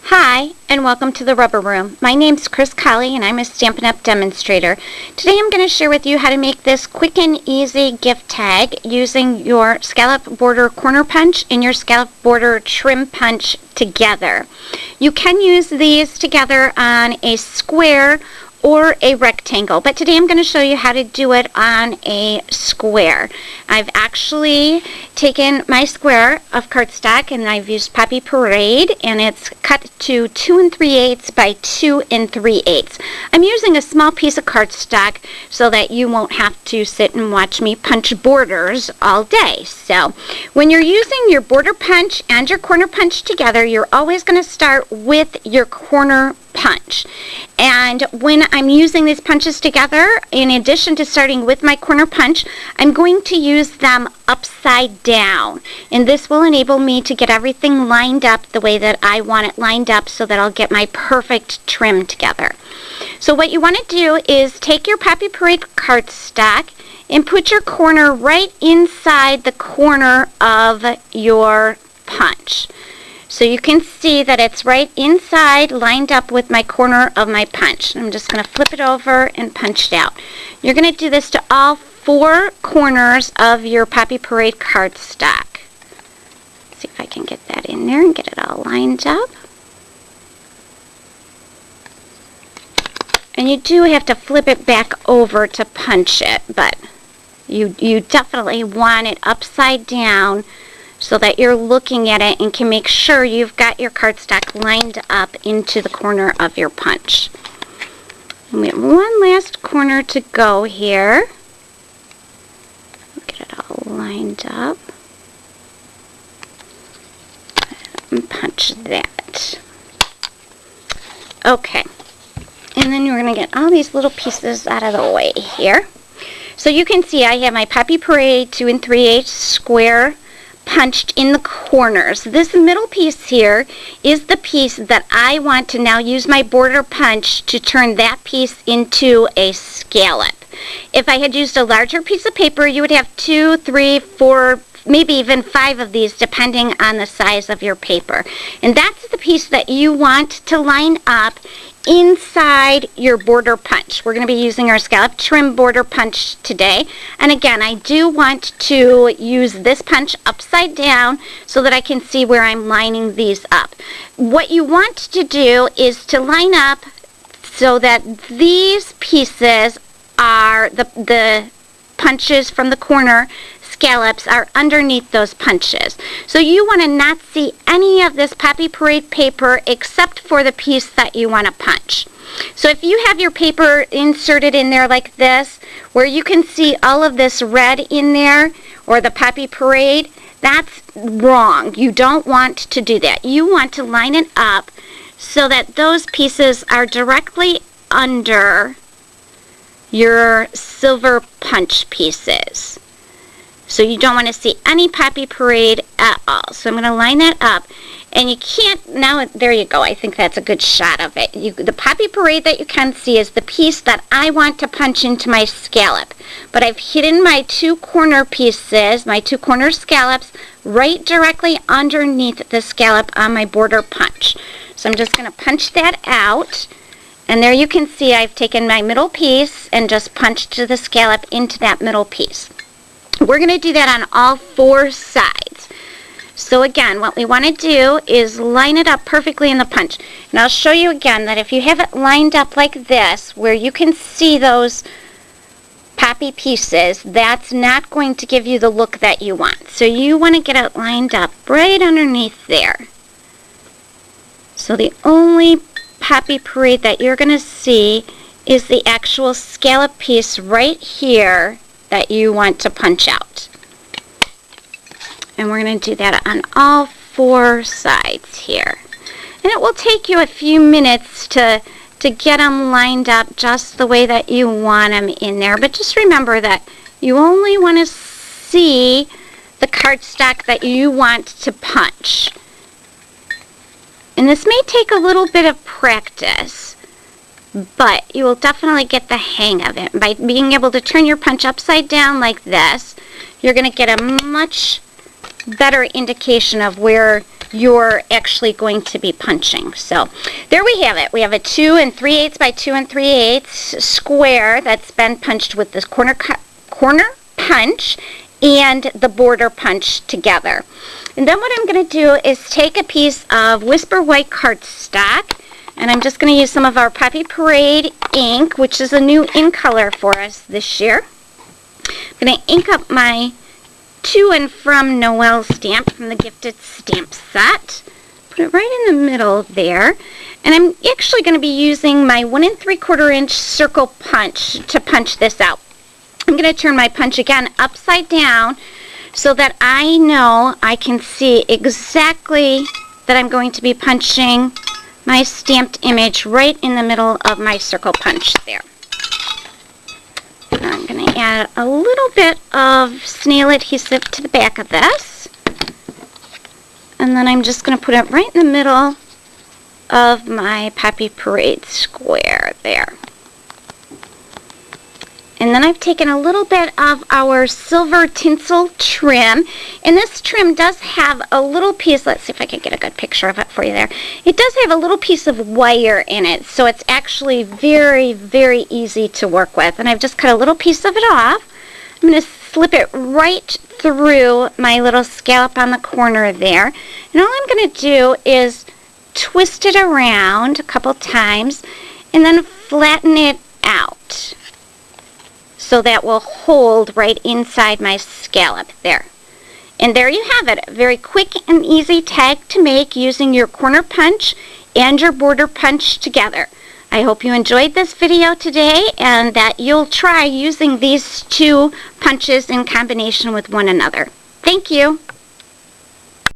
Hi, and welcome to the Rubber Room. My name's Chris Colley, and I'm a Stampin' Up! Demonstrator. Today I'm going to share with you how to make this quick and easy gift tag using your scallop border corner punch and your scallop border trim punch together. You can use these together on a square or a rectangle, but today I'm going to show you how to do it on a square. I've actually taken my square of cardstock and I've used Poppy Parade, and it's cut to 2 3/8 by 2 3/8. I'm using a small piece of cardstock so that you won't have to sit and watch me punch borders all day. So when you're using your border punch and your corner punch together, you're always going to start with your corner punch. And when I'm using these punches together, in addition to starting with my corner punch, I'm going to use them upside down. And this will enable me to get everything lined up the way that I want it lined up so that I'll get my perfect trim together. So what you want to do is take your Poppy Parade cardstock and put your corner right inside the corner of your punch. So you can see that it's right inside, lined up with my corner of my punch. I'm just going to flip it over and punch it out. You're going to do this to all 4 corners of your Poppy Parade cardstock. Let's see if I can get that in there and get it all lined up. And you do have to flip it back over to punch it, but you definitely want it upside down so that you're looking at it and can make sure you've got your cardstock lined up into the corner of your punch. And we have one last corner to go here. Get it all lined up. And punch that. Okay. And then you're going to get all these little pieces out of the way here. So you can see I have my Poppy Parade 2 3/8 square punched in the corners. This middle piece here is the piece that I want to now use my border punch to turn that piece into a scallop. If I had used a larger piece of paper, you would have 2, 3, 4, maybe even 5 of these depending on the size of your paper. And that's the piece that you want to line up inside your border punch. We're going to be using our scallop trim border punch today. And again, I do want to use this punch upside down so that I can see where I'm lining these up. What you want to do is to line up so that these pieces are the punches from the corner scallops are underneath those punches. So you want to not see any of this Poppy Parade paper except for the piece that you want to punch. So if you have your paper inserted in there like this, where you can see all of this red in there, or the Poppy Parade, that's wrong. You don't want to do that. You want to line it up so that those pieces are directly under your silver punch pieces. So you don't want to see any Poppy Parade at all. So I'm going to line that up. And you can't, now there you go. I think that's a good shot of it. The Poppy Parade that you can see is the piece that I want to punch into my scallop. But I've hidden my 2 corner pieces, my 2 corner scallops, right directly underneath the scallop on my border punch. So I'm just going to punch that out. And there you can see I've taken my middle piece and just punched the scallop into that middle piece. We're going to do that on all 4 sides. So again, what we want to do is line it up perfectly in the punch. And I'll show you again that if you have it lined up like this, where you can see those poppy pieces, that's not going to give you the look that you want. So you want to get it lined up right underneath there. So the only Poppy Parade that you're going to see is the actual scallop piece right here that you want to punch out. And we're going to do that on all 4 sides here. And it will take you a few minutes to get them lined up just the way that you want them in there. But just remember that you only want to see the cardstock that you want to punch. And this may take a little bit of practice, but you will definitely get the hang of it. By being able to turn your punch upside down like this, you're going to get a much better indication of where you're actually going to be punching. So there we have it. We have a 2 3/8 by 2 3/8 square that's been punched with this corner punch and the border punch together. And then what I'm going to do is take a piece of Whisper White cardstock, and I'm just going to use some of our Poppy Parade ink, which is a new ink color for us this year. I'm going to ink up my To and From Noel stamp from the Gifted Stamp Set. Put it right in the middle there. And I'm actually going to be using my 1 3/4 inch circle punch to punch this out. I'm going to turn my punch again upside down so that I know I can see exactly that I'm going to be punching my stamped image right in the middle of my circle punch there. I'm going to add a little bit of snail adhesive to the back of this. And then I'm just going to put it right in the middle of my Poppy Parade square there. And then I've taken a little bit of our silver tinsel trim, and this trim does have a little piece, let's see if I can get a good picture of it for you there. It does have a little piece of wire in it, so it's actually very, very easy to work with. And I've just cut a little piece of it off. I'm going to slip it right through my little scallop on the corner there. And all I'm going to do is twist it around a couple times and then flatten it out, so that will hold right inside my scallop there. And there you have it. A very quick and easy tag to make using your corner punch and your border punch together. I hope you enjoyed this video today and that you'll try using these two punches in combination with one another. Thank you.